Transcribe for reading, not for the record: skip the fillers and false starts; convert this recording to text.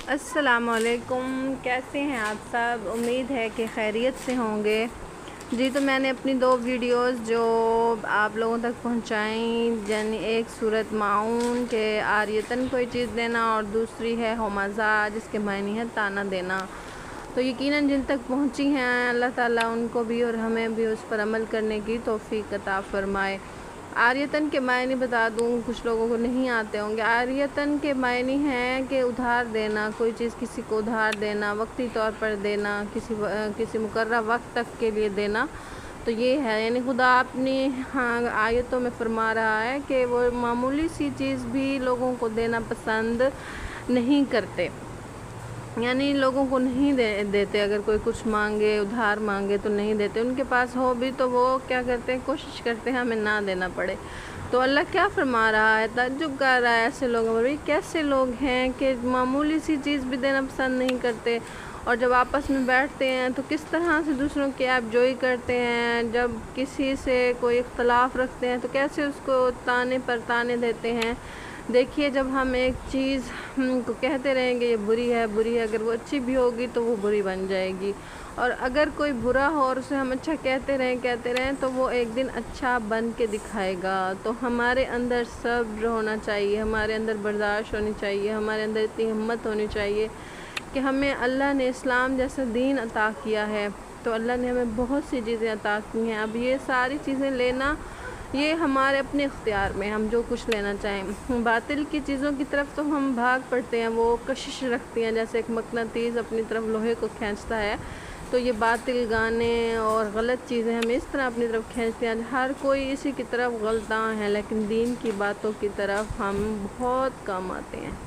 السلام علیکم، کیسے ہیں آپ سب؟ امید ہے کہ خیریت سے ہوں گے۔ جی تو میں نے اپنی 2 ویڈیوز جو آپ لوگوں تک پہنچائیں، یعنی ایک سورۃ معون کہ عاریتاً کوئی چیز دینا اور دوسری ہے ہمزہ جس کے معنی ہے تانا دینا، تو یقیناً جن تک پہنچی ہیں اللہ تعالیٰ ان کو بھی اور ہمیں بھی اس پر عمل کرنے کی توفیق عطا فرمائے۔ عاریتاً کے معنی بتا دوں، کچھ لوگوں کو نہیں آتے ہوں گے۔ عاریتاً کے معنی ہیں کہ ادھار دینا، کوئی چیز کسی کو ادھار دینا، وقتی طور پر دینا، کسی مقررہ وقت تک کے لیے دینا، تو یہ ہے۔ یعنی خدا اپنی آیتوں میں فرما رہا ہے کہ وہ معمولی سی چیز بھی لوگوں کو دینا پسند نہیں کرتے، یعنی لوگوں کو نہیں دیتے۔ اگر کوئی کچھ مانگے، ادھار مانگے تو نہیں دیتے، ان کے پاس ہو بھی تو وہ کیا کرتے ہیں، کوشش کرتے ہیں ہمیں نہ دینا پڑے۔ تو اللہ کیا فرما رہا ہے، تعجب کر رہا ہے ایسے لوگوں پر، کیسے لوگ ہیں کہ معمولی سی چیز بھی دینا پسند نہیں کرتے، اور جب آپس میں بیٹھتے ہیں تو کس طرح سے دوسروں کی عیب جوئی کرتے ہیں، جب کسی سے کوئی اختلاف رکھتے ہیں تو کیسے اس کو تانے پر تانے دیتے ہیں۔ دیکھیے، جب ہم ایک چیز کو کہتے رہیں گے یہ بری ہے بری ہے، اگر وہ اچھی بھی ہوگی تو وہ بری بن جائے گی، اور اگر کوئی برا ہو اور اسے ہم اچھا کہتے رہیں تو وہ ایک دن اچھا بن کے دکھائے گا۔ تو ہمارے اندر صبر ہونا چاہیے، ہمارے اندر برداشت ہونی چاہیے، ہمارے اندر اتنی ہمت ہونی چاہیے کہ ہمیں اللہ نے اسلام جیسا دین عطا کیا ہے، تو اللہ نے ہمیں بہت سی چیزیں عطا کی ہیں۔ اب یہ ساری چیزیں لینا یہ ہمارے اپنے اختیار میں، ہم جو کچھ لینا چاہیں۔ باطل کی چیزوں کی طرف تو ہم بھاگ پڑتے ہیں، وہ کشش رکھتی ہیں، جیسے ایک مقناطیس اپنی طرف لوہے کو کھینچتا ہے، تو یہ باطل گانے اور غلط چیزیں ہمیں اس طرح اپنی طرف کھینچتی ہیں۔ ہر کوئی اسی کی طرف غلطاں ہیں، لیکن دین کی باتوں کی طرف ہم بہت کم آتے ہیں۔